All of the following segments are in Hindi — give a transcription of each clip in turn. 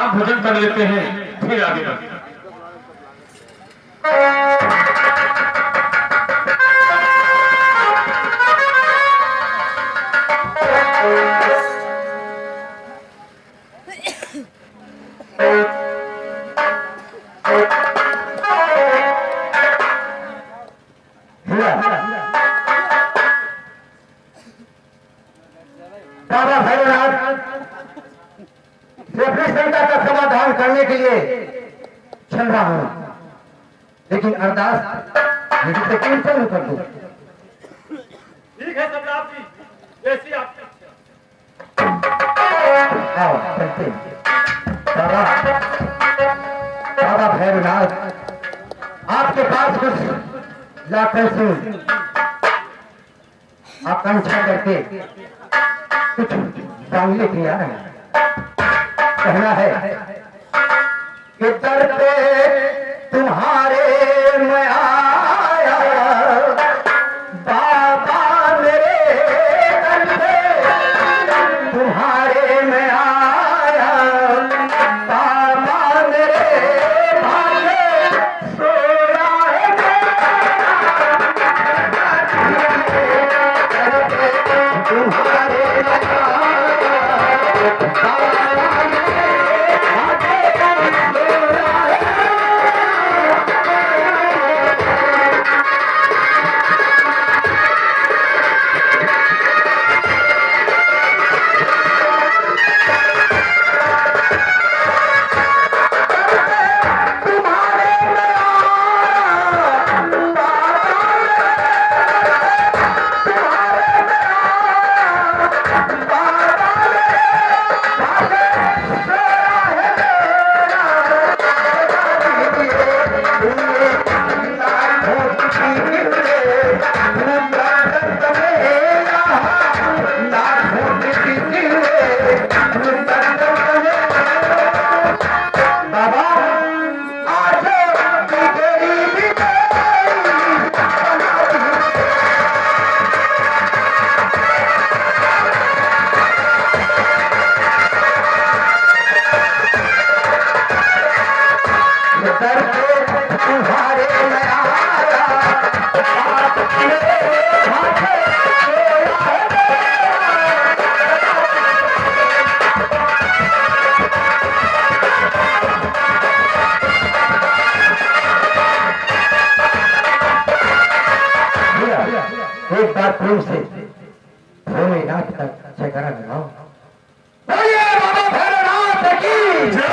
विश्राम भोजन कर लेते हैं, फिर आगे बढ़ते हैं। बाबा भैरवनाथ शंका का समाधान करने के लिए चल रहा हूं, लेकिन अरदास मुझे से कीर्तन कर दो। ठीक है सम्राट जी, जैसी आपकी इच्छा। आओ चलते हैं। बाबा बाबा भैरवनाथ, आपके पास कुछ लाकर से आकांक्षा करके कुछ मांगने के लिए आ रहे हैं। कहना है कि दर पे तुम्हारे मैं आया, बाबा मेरे दर पे तुम्हारे मैं आया, बाबा मेरे भागे सोया है तुम्हारे मैं आया, बाबा मेरे भागे सोया है। एक बार प्रेम से भोलेनाथ का जयकारा लगाओ। बोलिए बाबा भैरवनाथ की जय।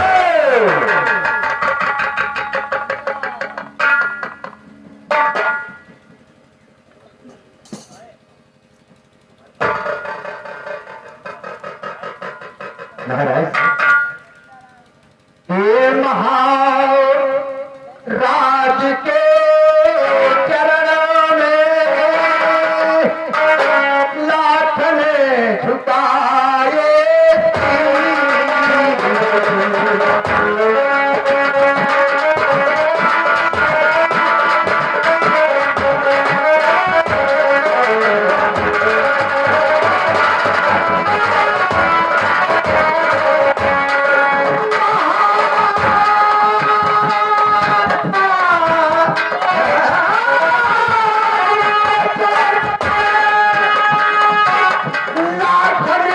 महाराज, ये महाराज के चरणों में लाख ने झुकाए लाख ने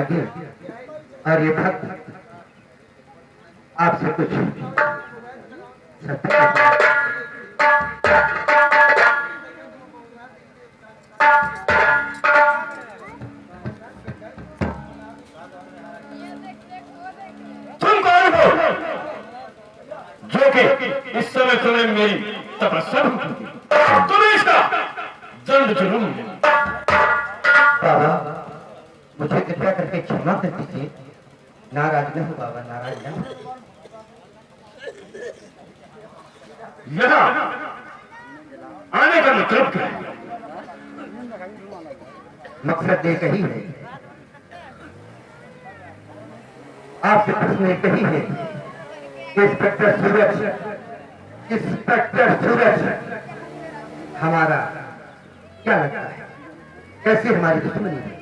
त्यागी और ये भक्त आपसे कुछ सत्य तुम कौन हो जो कि इस समय तुमने मेरी तपस्या तुम्हें इसका दंड जरूर बाबा, मुझे कृपया करके क्षमा कर दीजिए। नाराज न हो बाबा, नाराज न हो। यहाँ आने का मतलब क्या है? मकसद एक ही है, आपसे प्रश्न एक ही है। इंस्पेक्टर सूरज हमारा क्या लगता है? कैसे हमारी दुश्मनी है?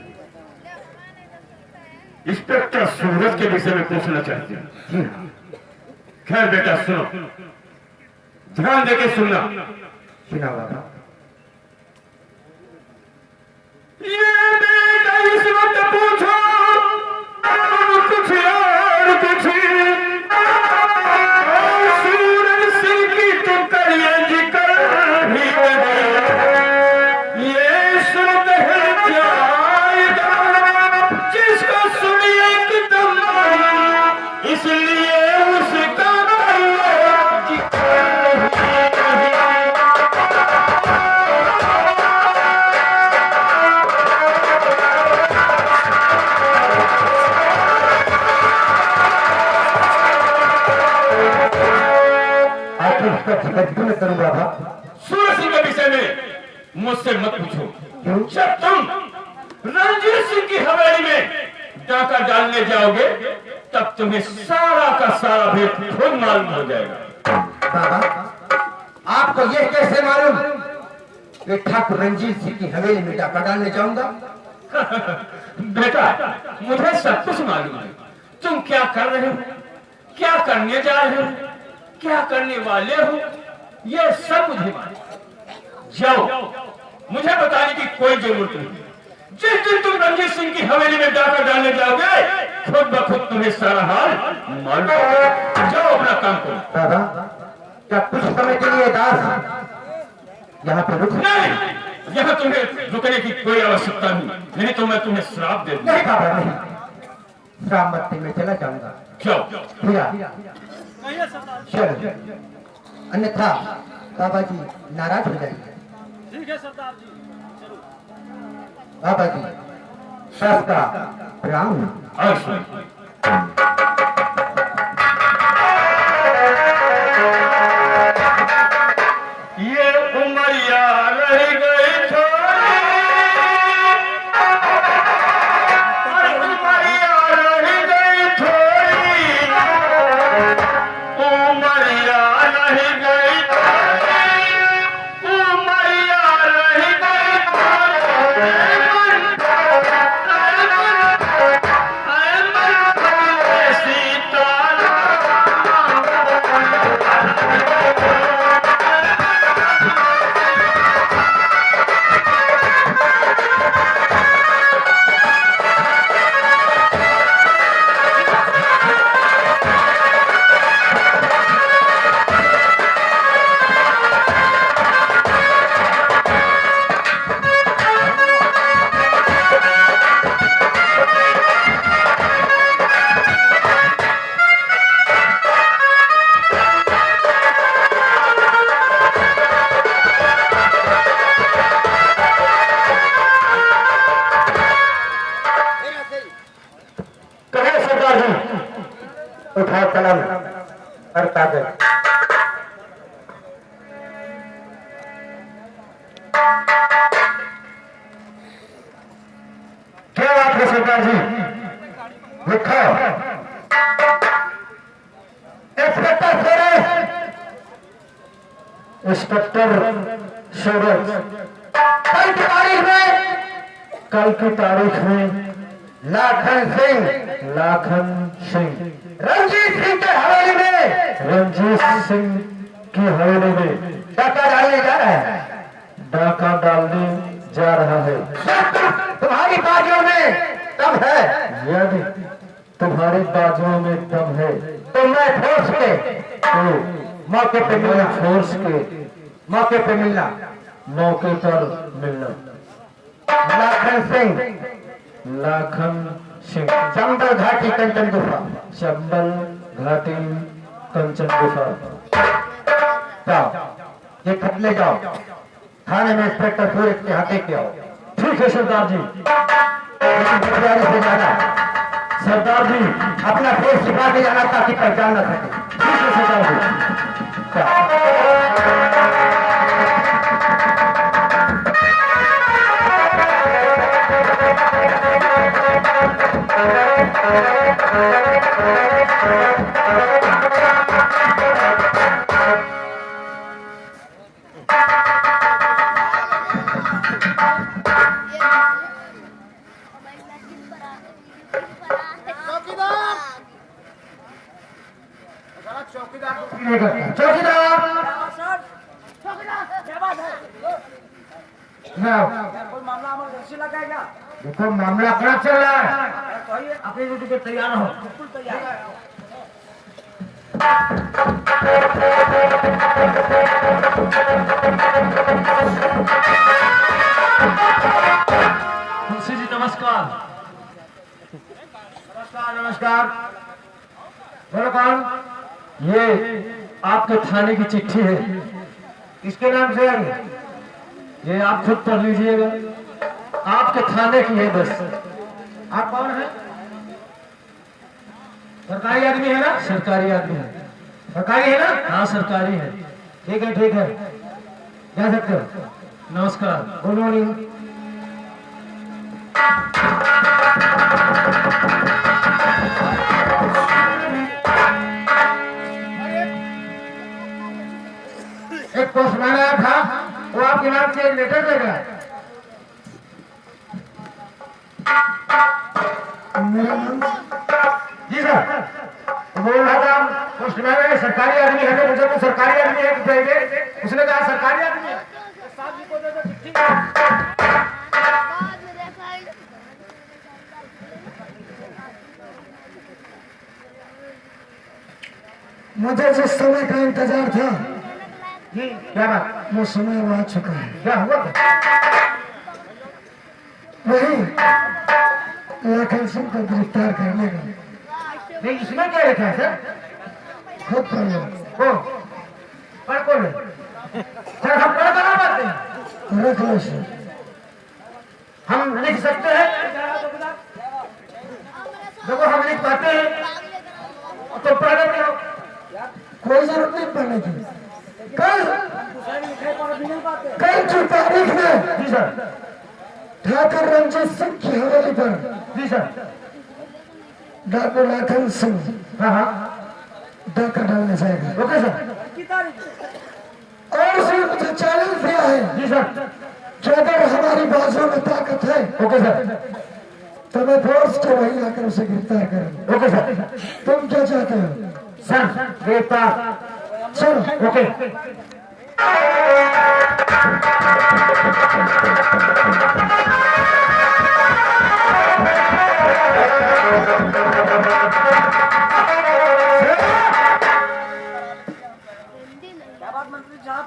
इंस्पेक्टर सूरज के विषय में पूछना चाहते हैं? जी हाँ। खैर बेटा सुनो, ध्यान देके सुनना। सुना बाबा। ये बेटा इस वक्त पूछो कुछ और कुछ सूरज सिंह की तो करिए जिक्र ही ये सुनत है जाएगा जिसको सुनिए एकदम, इसलिए उसका न करूँ बाबा। सूरज सिंह के विषय में मुझसे मत पूछो। क्यों? जब तुम रणजीत सिंह की हवेली में डाका डालने जाओगे तब तुम्हें सारा का सारा भेद खुद मालूम हो जाएगा। बाबा, आपको यह कैसे मालूम कि ठाकुर रंजीत सिंह की हवेली में डाका डालने जाऊंगा? बेटा मुझे सब कुछ मालूम है। तुम क्या कर रहे हो, क्या करने जा रहे हो, क्या करने वाले हो, यह सब मुझे मालूम। जाओ, मुझे बताने की कोई जरूरत नहीं। जिस दिन तुम रणजीत सिंह की हवेली में डाका डालने जाओगे खुद ब खुद तुम्हें सारा हाल मालूम होगा। जाओ अपना काम करो। बाबा, क्या कुछ समय के लिए दास यहाँ पर रुक? नहीं, यहाँ तुम्हें रुकने की कोई आवश्यकता नहीं तो मैं तुम्हें श्राप दे दूंगा। नहीं बाबा, नहीं। श्राप मत में चला जाऊंगा। जाओ। चलो, अन्यथा बाबा जी नाराज हो जाएंगे। ठीक है सरदार जी। बाबा जी सबका प्रणाम। ये उमरिया रह गई छोड़ी, उमरिया रह गई छोड़ी, उमरिया रह गई छोड़ी, उमरिया रह गई छोड़ी, सीता उठाओ कलम और कागज। क्या बात है सरकार जी? लिखो। इंस्पेक्टर सूरज, कल की तारीख में लाखन सिंह रंजीत सिंह के हवेली में डाका डालने जा रहा है। डाका डालने जा रहा है। तुम्हारी बाजियों में दम है? यदि तुम्हारी बाजुओं में दम है तो मैं फोर्स के तो मौके पे मिलना, फोर्स के मौके पे मिलना। मौके पर मिलना। लाखन सिंह, लाखन सिंह, चंबल घाटी कंचन गुफा। चंबल घाटी कंचन गुफा। जाओ, ये खत ले जाओ, थाने में इंस्पेक्टर सूरज के हाथे के आओ। ठीक है सरदार जी। लेकिन गुरुद्वारे से जाना, सरदार जी अपना फेस छिपा के जाना ताकि पहचान न सके। ठीक है सरदार जी। जाओ। चौकीदार, कोई मामला इमरजेंसी लगा है क्या? देखो मामला खराब चल रहा है। कहिए, अपनी ड्यूटी पे तैयार हो। बिल्कुल तैयार। तुलसी जी नमस्कार। नमस्कार नमस्कार। बोलो कौन? ये आपके थाने की चिट्ठी है, किसके नाम से है? ये आप खुद पढ़ लीजिएगा। आपके थाने की है बस। आप कौन है? सरकारी आदमी है ना? सरकारी आदमी है। सरकारी है ना? हाँ सरकारी है। ठीक है ठीक है, जा सकते हो। नमस्कार। Good morning. एक पोस्टमैन आया था, वो आपके नाम से एक लेटर देगा। मेरा नाम? जी सर, बोल रहा था पोस्टमैन है, सरकारी आदमी है तो मुझे तो सरकारी आदमी है कि चाहिए। उसने कहा सरकारी आदमी है। मुझे जिस समय का इंतजार था जी क्या बात? वो समय अब आ चुका है। क्या हुआ? वही लाखन सिंह को गिरफ्तार करने का। नहीं इसमें क्या लिखा है सर? खुद पढ़ लो। वो पढ़ कौन है? सर हम पढ़ करा पाते हैं? रख लो इसे। हम लिख सकते हैं? देखो हम लिख पाते हैं तो पढ़ लेते हो। कोई जरूरत नहीं पढ़ने की। कल कल की तारीख में जी सर। ठाकुर रंजीत सिंह की हवेली पर जी सर। डॉक्टर लाखन सिंह हाँ हाँ डाका डालने जाएगा। Okay sir. और उसने मुझे चैलेंज दिया है जी सर। कि अगर हमारी बाजू में ताकत है ओके सर। तो मैं फोर्स को वहीं आकर उसे गिरफ्तार करूँ। Okay sir. तुम क्या चाहते हो? सर गिरफ्तार। चलो। ओके। क्या बात मंत्री साहब?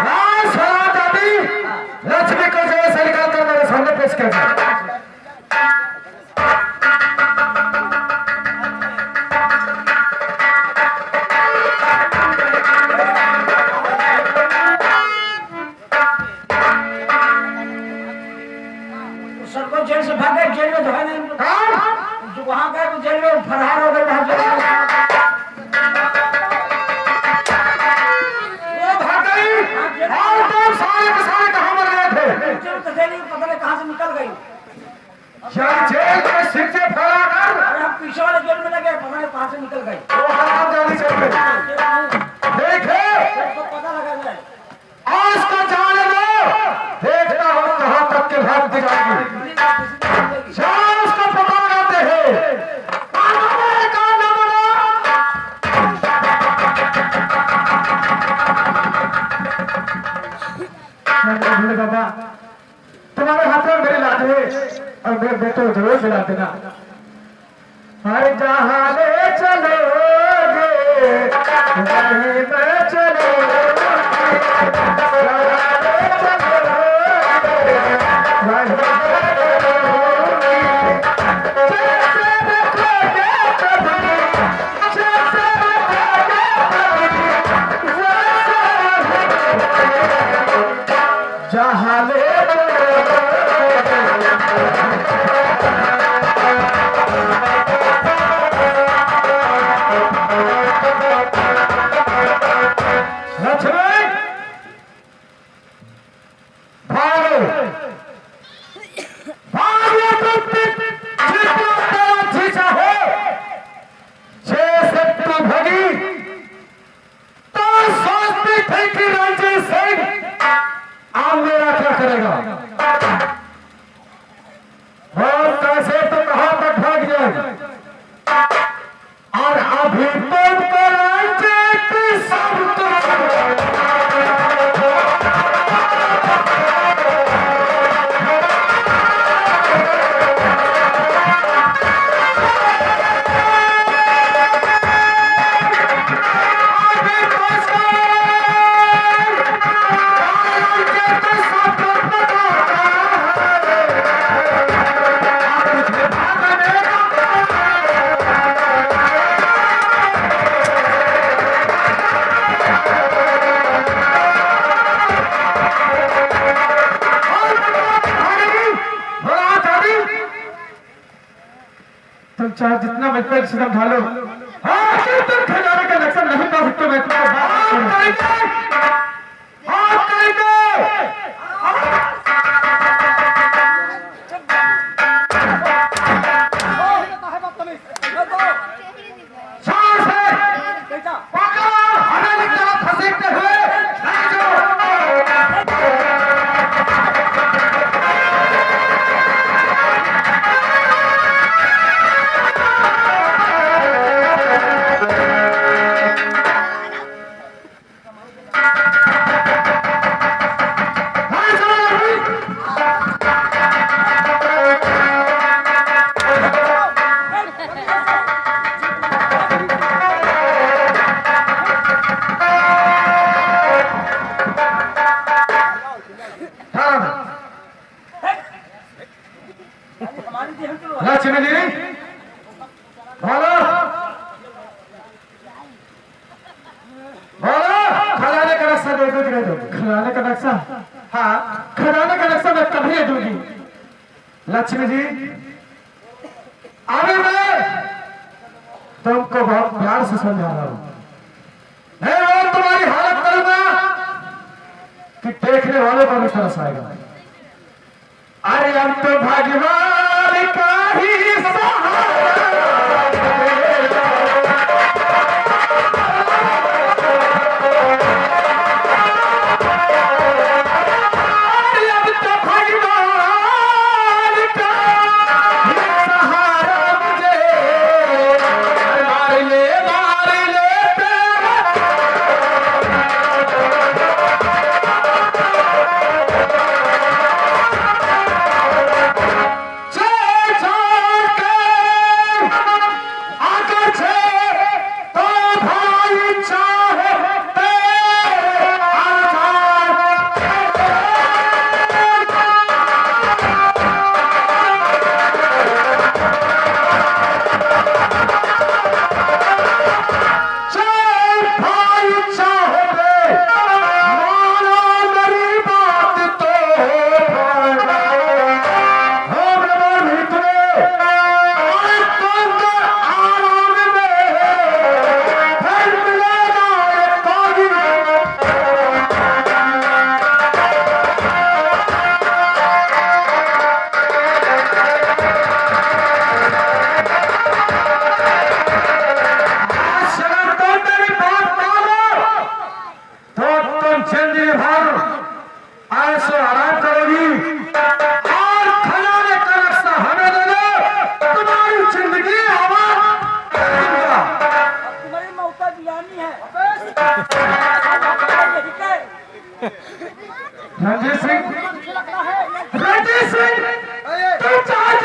हाँ सलाम दादी, लक्ष्मी को जो ऐसे निकाल कर मेरे सामने पेश कर दिया। सर को जेल से भागे, जेल में जो है नहीं, कौन? जो वहाँ गए तो जेल में फरार हो गए। वहाँ जेल में वो भाग गई और तुम सारे के सारे कहाँ मर गए थे? जेल तो जेल ही पता नहीं कहाँ से निकल गई। यार जेल में सिर से फैला कर अरे हम पीछे वाले जेल में लगे, पता नहीं कहाँ से निकल गई। वो हरामजादी चल गई। जेल नहीं, देखे सबको पता लगा जाए। आज को जाने दो, देखता हूँ कहाँ तक के भाग जाएगी। जाओ उसको पता लगाते हैं। कौन भोले बाबा, तुम्हारे हाथ में मेरी लाठी है। और मेरे बेटे को जरूर दिला देना। हर जहाँ ले चलोगे वहीं मैं चलोगी, जहाँ ले चलोगे वहीं मैं चलोगी। जैसे रखोगे कभी, जैसे रखोगे कभी, वैसे जहाँ ले चाहे जितना बचपन कदम ढालो, तुम खजाने का नक्शा नहीं पा सकते। मैं लक्ष्मी जी बोलो बोलो, खजाने का नक्शा दे दो। खजाने का नक्शा? हाँ, खजाने का नक्शा मैं कभी नहीं दूंगी। लक्ष्मी जी अभी मैं तुमको बहुत प्यार से समझा रहा हूं। मैं और तुम्हारी हालत करूंगा कि देखने वालों को भी तरस आएगा। अरे हम तो भगवान का ही सहारा रणजीत सिंह, तुम चाहते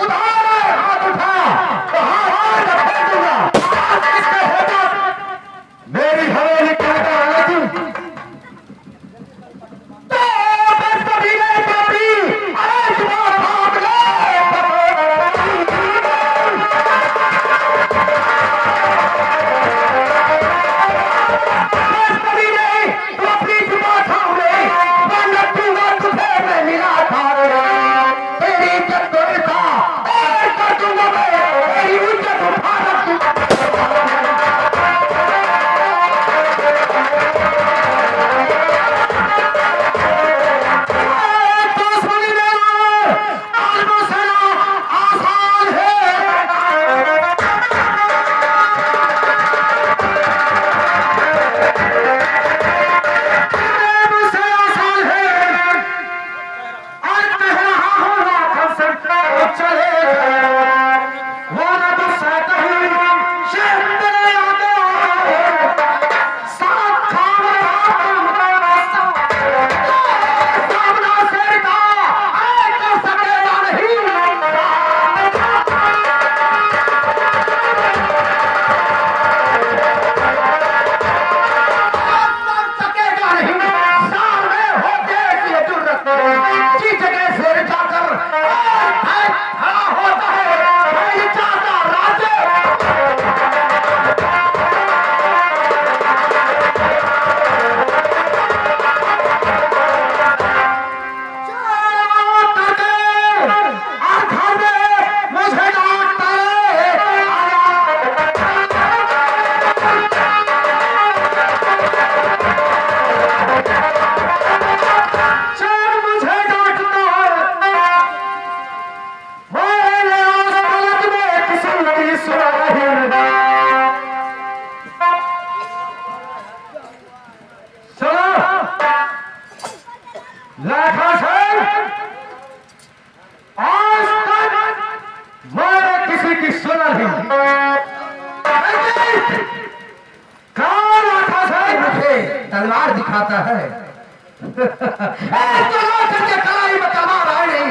उधार हाथ उठा तो हाथ रख दूंगा। आज किसके होगा मेरी हवेली के अंदर आने की तो फिर कभी नहीं कभी अरे तुम्हारा भाग ले कभी नहीं तो अपनी जुबान थाम ले वरना दूंगा तुझे मैं निराधार तेरी इज्जत को ऐसा और कर दूंगा मैं तेरी इज्जत उठा रख दूंगा। तलवार दिखाता है कलाई में तलवार है नहीं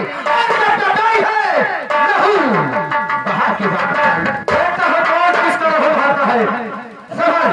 है बाहर की बात देखता है कौन किस तरह हो भाता है समझ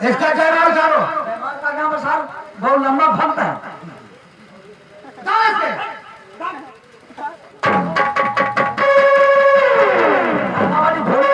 इसका क्या नाम जानो? का नाम है साहब बहुत लंबा भक्त है। कहाँ से? हमारी भोली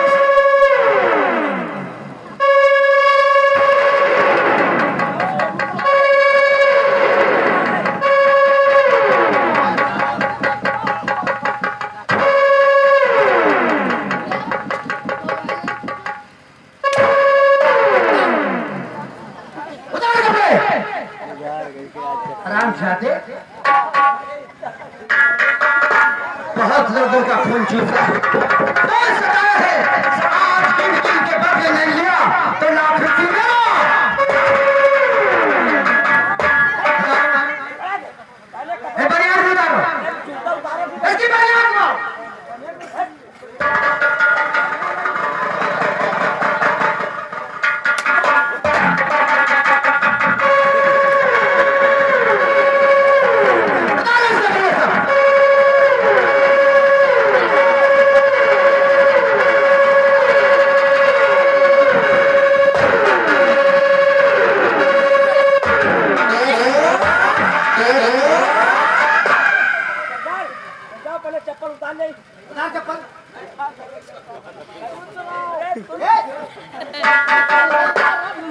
आराम से आते बहुत लोगों का खून चूसा है आज किन किन के बदले नहीं लिया तो लाभ सीधा बनियान उतारो ऐसी बनियान को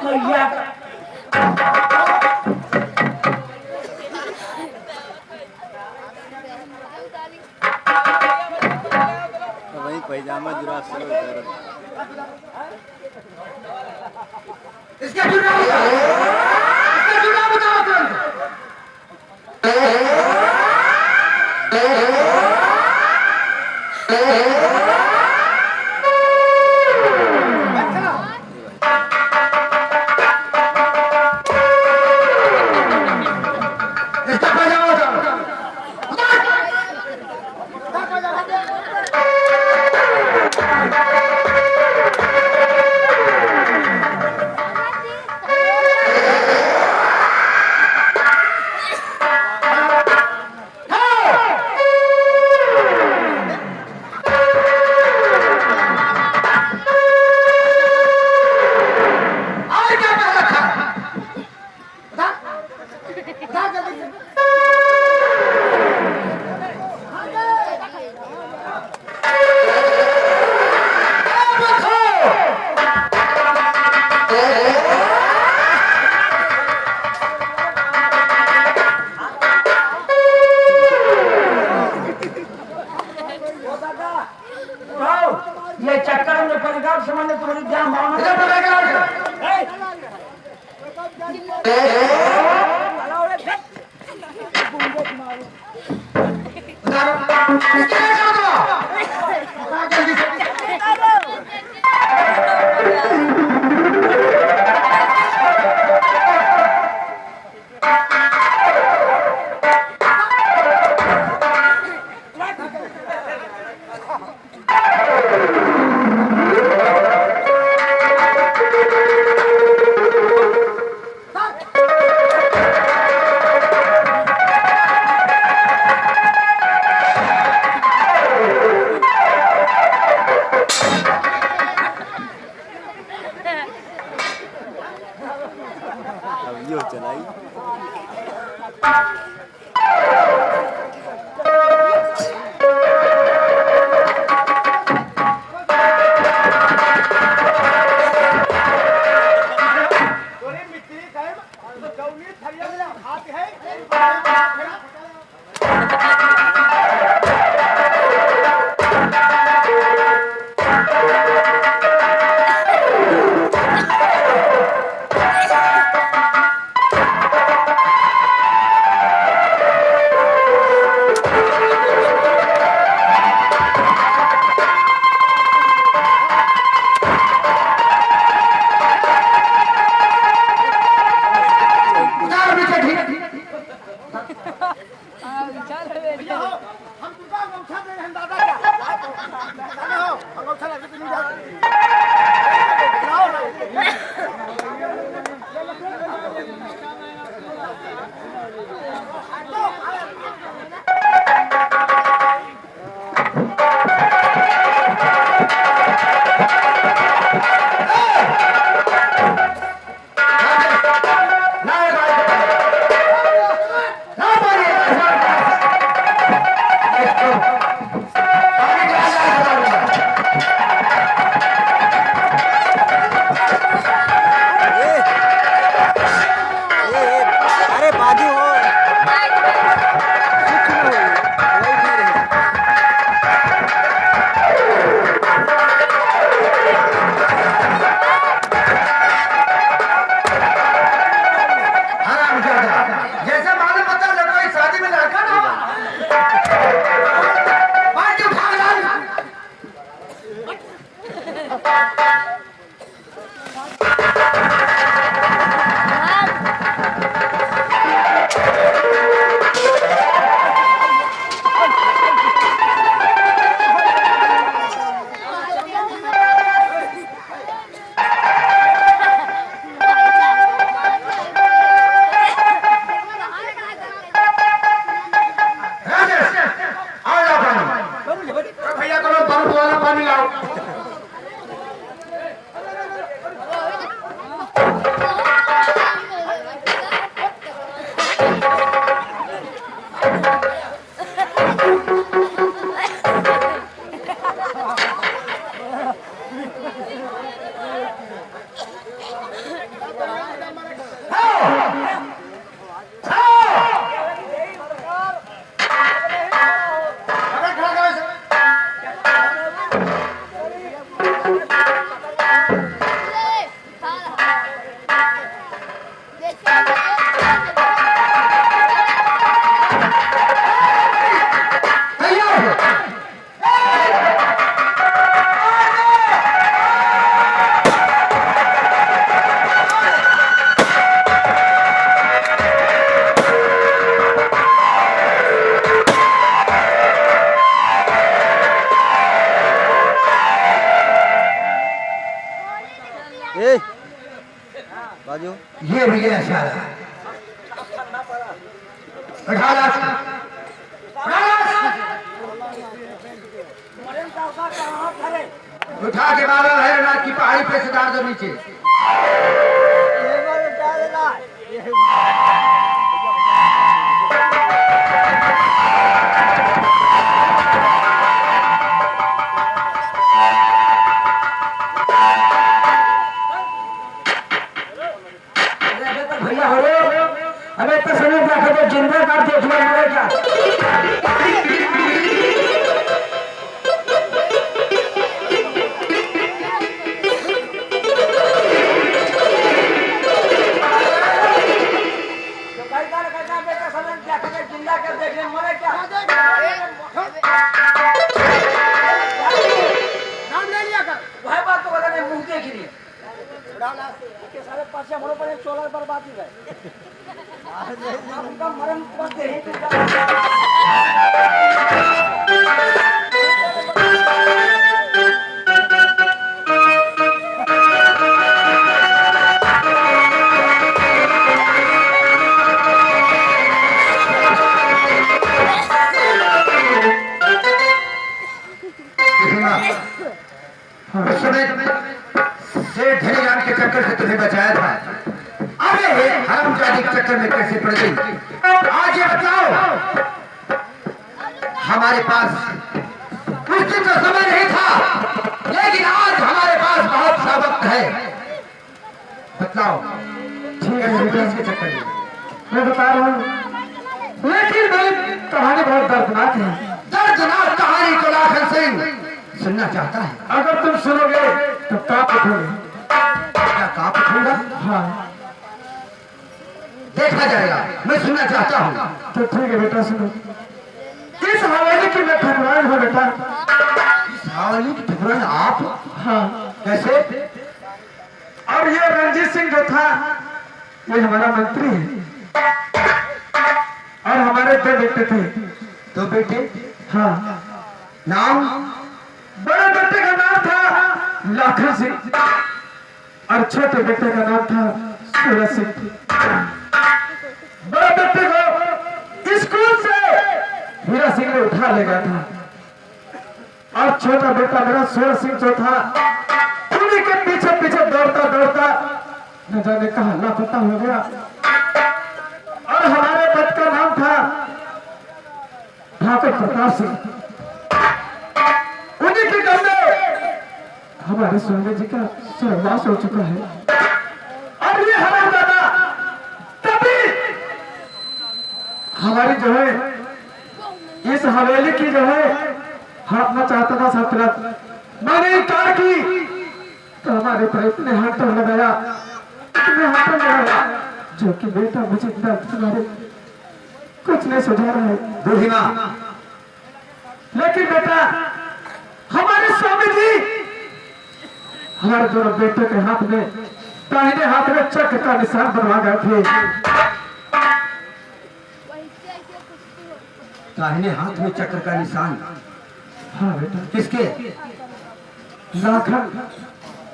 मैया वही पैजामा जुराब सब उतार इसका जुड़ा इसका जुड़ा बताओ तुरंत इसका पैजामा बताओ और क्या कर रखा बता जल्दी से ये चक्कर में पड़ेगा समझ तुम्हारी ध्यान भावना इधर पकड़ के जल्दी से अब यो चलाई उतार पीछे ठीक ना ना पानी अरे बाजू हो कुछ न हो वही नहीं रहे जैसे मालूम पता लड़का इस शादी में लड़का ना बाल्टी उठा के ला भैया करो बर्फ वाला पानी लाओ ए बाजू ये भी गया साला उठा लाश उठा के बाबा भैरवनाथ की पहाड़ी पे से डाल दो नीचे भैया हो रे अबे तो सुनो क्या कहते जिंदा का देखना है क्या तो भाई का बेटा समझ क्या कहते जिंदा कर देखने मरे क्या नाम ले लिया कर भाई बात तो बता दे मुंह देख रही के सारे पासे मोड़ पर चोला बर्बादी है उनका मरण पड़ते हैं उस समय सेठ धनीराम के चक्कर से तुम्हें बचाया था अरे हरामजादी के चक्कर में कैसे पड़ गई आज ये बताओ हमारे पास उस दिन तो समय नहीं था लेकिन आज हमारे पास बहुत सा वक्त है बताओ ठीक है बेटा इसके चक्कर में मैं बता रहा हूँ लेकिन मेरी कहानी बहुत दर्दनाक है दर्दनाक कहानी को लाखन सिंह सुनना चाहता है अगर तुम सुनोगे तो कांप उठोगे क्या कांप उठूंगा हाँ देखा जाएगा मैं सुनना चाहता हूँ तो ठीक है बेटा सुनो इस हवाले की मैं ठकुरान हूँ बेटा सावली की ठकुरान आप हाँ कैसे और ये रणजीत सिंह जो था ये हमारा मंत्री है और हमारे दो बेटे थे तो बेटे हाँ नाम बड़े बेटे का नाम था लाखन सिंह और छोटे बेटे का नाम था सूरज सिंह बड़े बेटे को स्कूल से हीरा सिंह ने उठा ले गया था और छोटा बेटा मेरा सूरज सिंह जो था उन्हीं के पीछे पीछे दौड़ता दौड़ता न जाने कहा लापता हो गया और हमारे बच का नाम था ठाकुर प्रताप सिंह उन्हीं के घर में हमारे स्वामी जी का स्वर्गवास हो चुका है और ये हमारा दादा तभी हमारी जो है इस हवेली की जो है हड़पना चाहता था सल्तनत मैंने कहा कि तो हमारे पर इतने हाथों लगाया इतने हाथों लगाया जो कि बेटा मुझे तुम्हारे कुछ नहीं सुझा रहा है बूढ़ी माँ लेकिन बेटा हमारे स्वामी जी हमारे दोनों बेटों के हाथ में दाहिने हाथ में चक्र का निशान बनवा गए थे दाहिने हाथ में चक्र का निशान हाँ बेटा किसके लाखन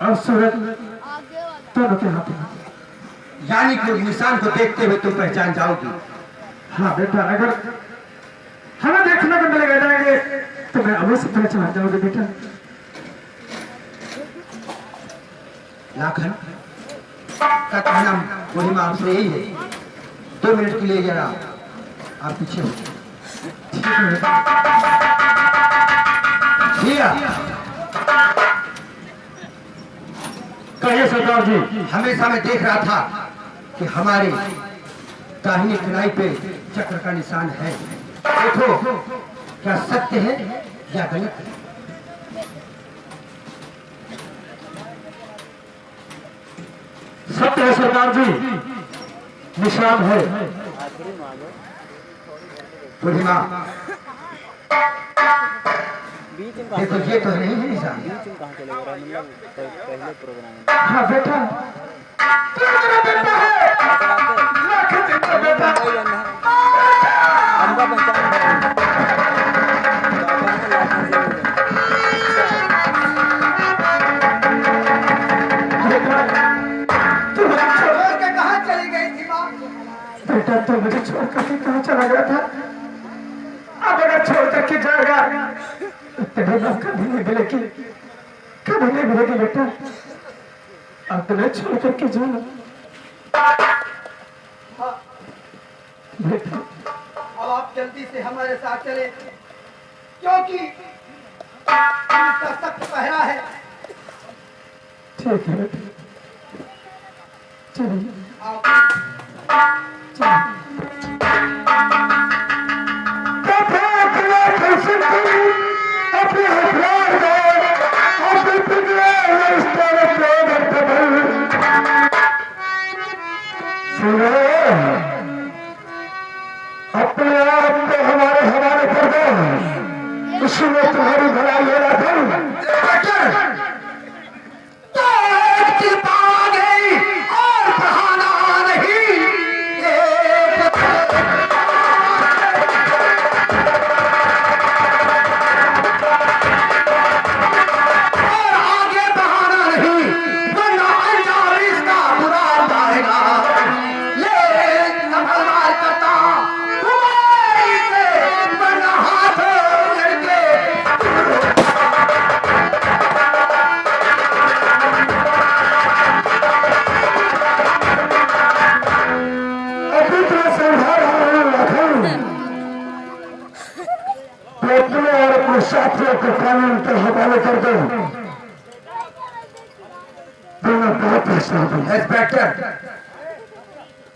और सूरज दोनों के हाथ में यानी कि उस निशान को देखते हुए तुम पहचान जाओगी हाँ बेटा अगर हमें देखने को मिलेगा जाएंगे तो मैं अवश्य पहचान जाऊंगी बेटा लाखन का कहना बूढ़ी माँ आपसे यही है 2 मिनट के लिए जरा आप पीछे हो ठीक है बेटा जिया कहिए सरदार जी हमेशा मैं देख रहा था कि हमारे दाहिनी कलाई पे चक्र का निशान है देखो क्या सत्य है या गलत है निशान है। पूर्णिमा बीच में देखो ये तो नहीं है निशान। कहाँ चले गए मतलब पहले प्रोग्राम हाँ बेटा, तू मेरा बेटा है, लाख दिन का बेटा। हमका पंचायत तू मुझे छोड़ के कहाँ चली गई थी माँ? बेटा, तू मुझे छोड़ करके कहाँ चला गया था? अब अगर छोड़ करके जाएगा तो तेरे नाम कभी नहीं मिलेगी, कभी नहीं मिलेगी बेटा। अब तुम्हें छोड़ करके जाना बेटा। अब आप जल्दी से हमारे साथ चले, क्योंकि इसका सख्त पहरा है। ठीक है बेटा, चलिए अपने आप को हमारे हवाले कर दो, उसमें तुम्हारी भलाई हो रहा तो एक चीज आ गई और बहाना नहीं। और आगे बहाना नहीं, वरना अंजाम इसका बुरा जाएगा। ये संभलवार करता तुम्हारी से, वरना हाथों लड़के अभी तो समझा रहा हूँ लखन, तो अपने और अपने साथियों को कानून के हवाले कर दो। दोनों बहुत ऐसा हो। इंस्पेक्टर,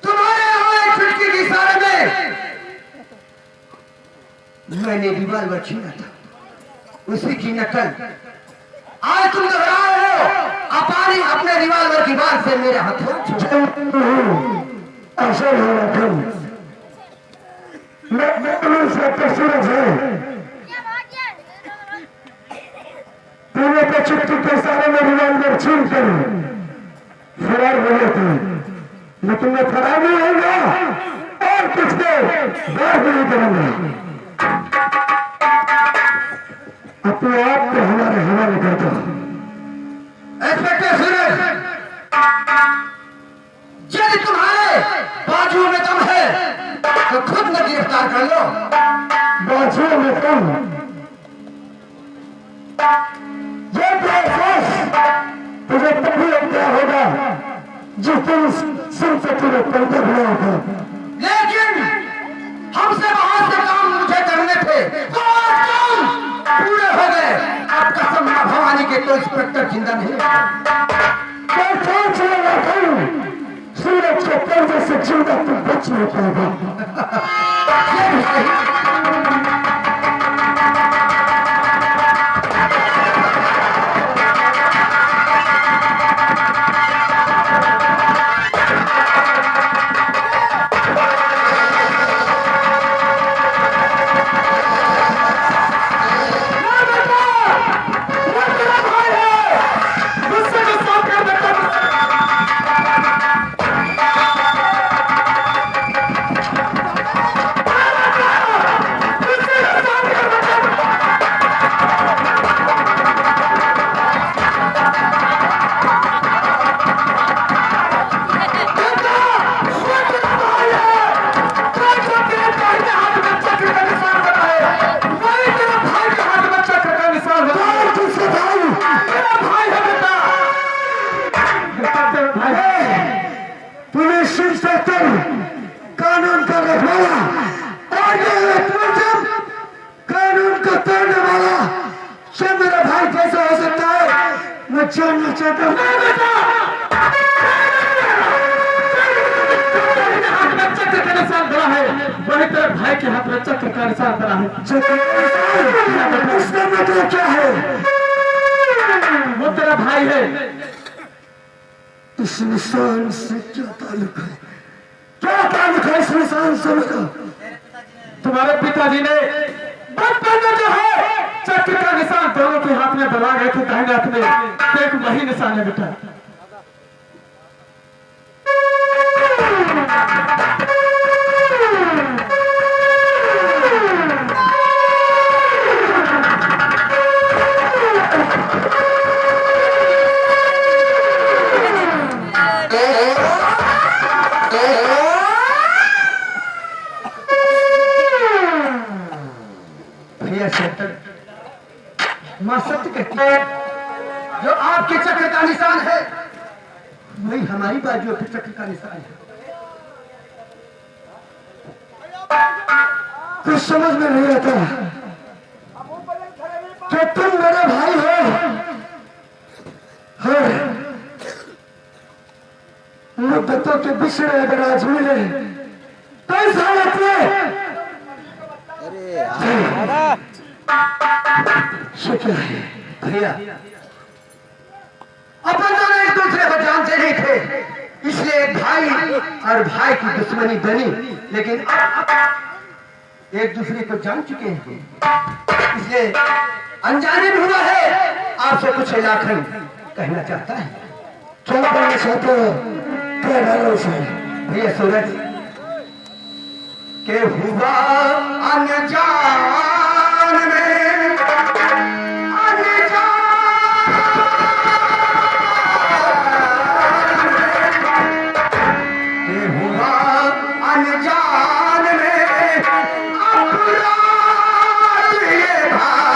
तुम्हारे यहाँ एक खिड़की के इशारे में मैंने रिवॉल्वर छीना था, उसी की नकल आज तुम दोहरा रहे हो। अपने रिवॉल्वर की बात से मेरे हथियार छुड़ाओ। ऐसा हो लखन, मैं से सूरज है, तूने तो चुटकी के सारे में रिवॉल्वर छीन कर फरार हो गए थे, लेकिन मैं फरार नहीं होगा और कुछ देर बात नहीं करूंगा। अपने आप को हमारे हवाले कर दो। इंस्पेक्टर सूरज, यदि तुम्हारे बाजू में दम है तो खुद न गिरफ्तार कर लो। बाजुओं में कम ये प्रोसेस तुझे तभी क्या होगा जिस दिन सिर से तुझे पर्दा हुआ होगा। लेकिन हमसे बहुत से काम मुझे करने थे, वो आज काम पूरे हो गए। अब कसम मां भवानी के तो इंस्पेक्टर जिंदा नहीं है। मैं सोच रहा था सूरज के पर्दे से जिंदा तू बच नहीं पाएगा। ये भी सही। पुलिस इंस्पेक्टर, कानून का रखवाला और ये मुलजिम, कानून को तोड़ने वाला ये मेरा भाई कैसे हो सकता है? मैं जानना चाहता हूँ। चक्र का निशान धरा है, वही तेरे भाई के हाथ में चक्र का निशान धरा है। इसका मतलब क्या है? वो तेरा भाई है। इस निशान से क्या ताल्लुक है? क्या काम था इस निशान से मेरा? तुम्हारे पिताजी ने बचपन में जो है चक्र का निशान दोनों के हाथ में दबा गए थे, दाहिने हाथ में, देख वही निशान है बेटा। मां सत्य कहती है, जो आपके चक्र का निशान है वही हमारी बाजुओं के चक्र का निशान है। कुछ समझ में नहीं आता कि तुम मेरे भाई हो, मुद्दतों के बिछड़े अगर आज मिले तो इस हालत में शुक्र है भैया, अपन दोनों एक दूसरे को जानते नहीं थे, इसलिए भाई और भाई की दुश्मनी बनी, लेकिन अब एक दूसरे को जान चुके हैं, इसलिए अनजाने में हुआ है। आपसे कुछ लाखन कहना चाहता है। क्या कहना चाहते हो? क्या डालो उसे? भैया सूरज के हुआ अनजान में, अनजान में अपना ये भाई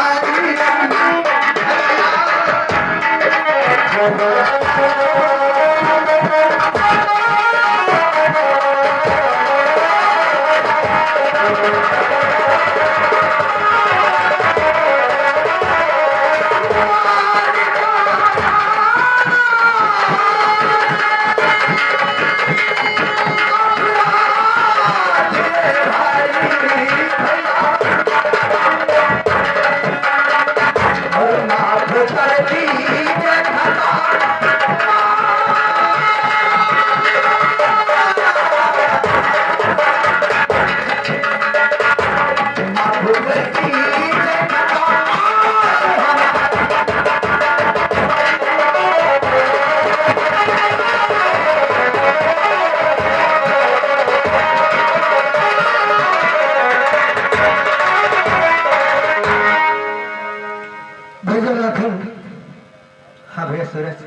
हाँ भैया सूरज,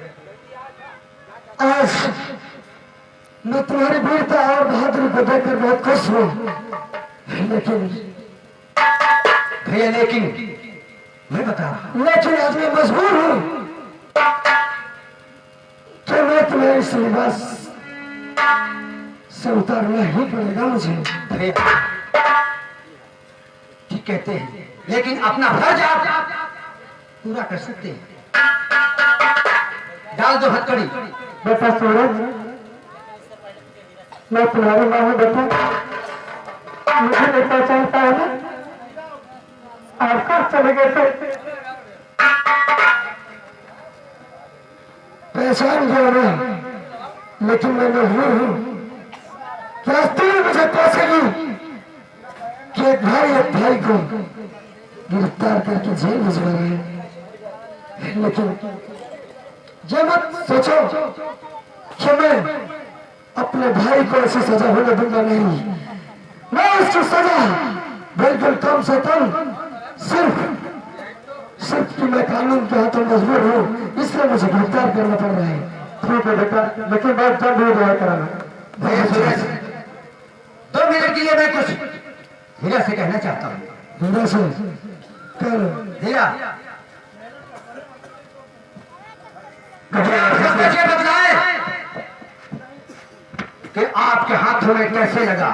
आज मैं तुम्हारी वीरता और बहादुरी को देखकर बहुत खुश हूँ, लेकिन भैया लेकिन मैं बता रहा हूँ, लेकिन आज मैं मजबूर हूँ कि मैं तुम्हें इस लिबास से उतारना ही पड़ेगा मुझे। भैया ठीक कहते हैं, लेकिन अपना फर्ज आप पूरा कर सकते हैं। डाल दो हथकड़ी। बेटा सूरज, मैं तुम्हारी माँ हूँ बेटा, मुझे नहीं पहचानता है ना? आपका चले गए थे, पहचान गया मैं, लेकिन मैं मजबूर हूँ कि आज तुमने मुझे पहुंचेगी कि एक भाई को गिरफ्तार करके जेल भिजवा रहे हैं। लेकिन ये मत सोचो कि मैं अपने भाई को ऐसी सजा होने दूंगा, नहीं। मैं उसकी सजा बिल्कुल कम से कम सिर्फ कि मैं कानून के हाथों मजबूर हूँ, इसलिए मुझे गिरफ्तार करना पड़ रहा है। ठीक है बेटा, लेकिन बहुत जल्द हो जाए कराना। भैया सूरज, 2 मिनट के लिए मैं कुछ हीरा से कहना चाहता हूँ। हीरा से कर हीरा, मुझे बताए कि आपके हाथों में कैसे लगा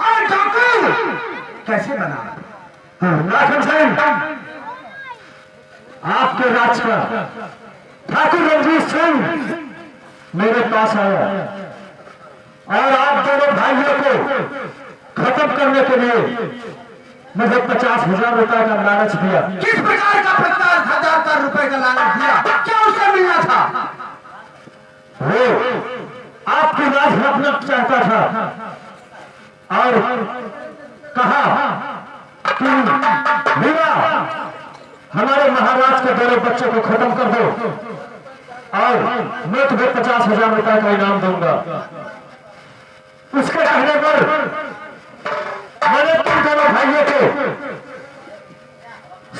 और डाकू कैसे बना? लाखन सिंह, आपके राज पर ठाकुर रणजीत सिंह मेरे पास आया और आप दोनों भाइयों को खत्म करने के लिए मुझे 50,000 रुपए का लालच दिया। किस प्रकार का 50,000 रुपए का लालच दिया? क्या उसे मिलना था? वो आपकी राज रखना चाहता था, और कहा कि मीरा हमारे महाराज के दोनों बच्चों को खत्म कर दो और मैं तुम्हें 50,000 रुपए का इनाम दूंगा। उसके कहने पर मैंने तुम दोनों भाइयों को,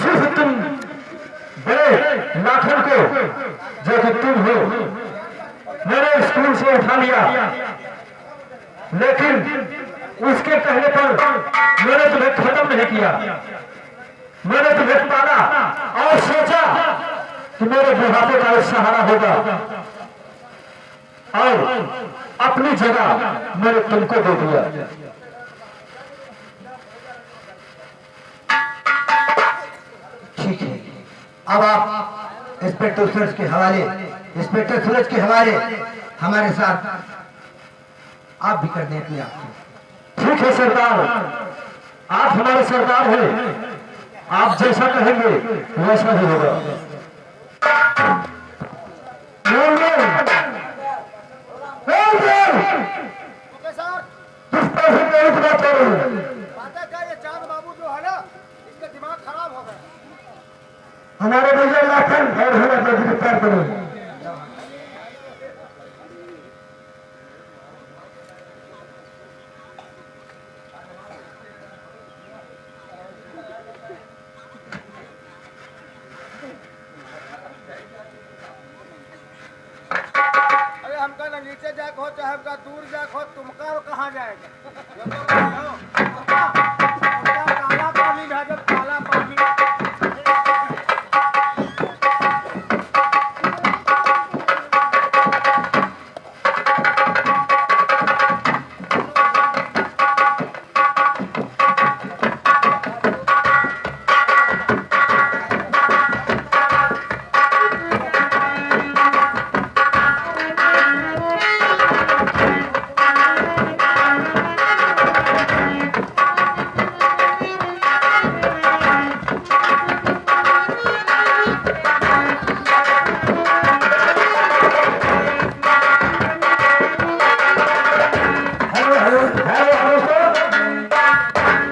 सिर्फ तुम बड़े लाखन को जो कि तुम हो, मैंने स्कूल से उठा लिया, लेकिन उसके कहने पर मैंने तुम्हें खत्म नहीं किया। मैंने तुम्हें पाला और सोचा कि मेरे बुढ़ापे का एक सहारा होगा और अपनी जगह मैंने तुमको दे दिया। ठीक है, अब आप इंस्पेक्टर सूरज के हवाले हमारे साथ आप भी कर दें अपने आप को। ठीक है सरदार, आप हमारे सरदार हैं, आप जैसा कहेंगे वैसा ही होगा। किस पैसे पे इतना कर रहे हैं? बातें क्या, ये चांद बाबू जो है ना, इसका दिमाग खराब हो गया। हमारे भैया लाखन और हमें गिरफ्तार करो। अरे हमका ना नीचे जाके हो चाहे हमका दूर जाके हो, तुमका कहाँ जाएगा? ये तो भाई हो, तुमका काला पानी भेजो, काला पानी।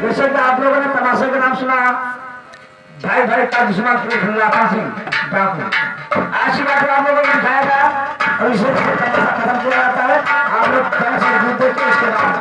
जैसे कि आप लोगों ने तमाशे का नाम सुना, भाई भाई का दुश्मन लाखन सिंह डाकू, आज की बात आप लोगों ने दिखाया था और इसे तमाशा खत्म किया जाता है। आप लोग पहले से दूध देख के इसके बाद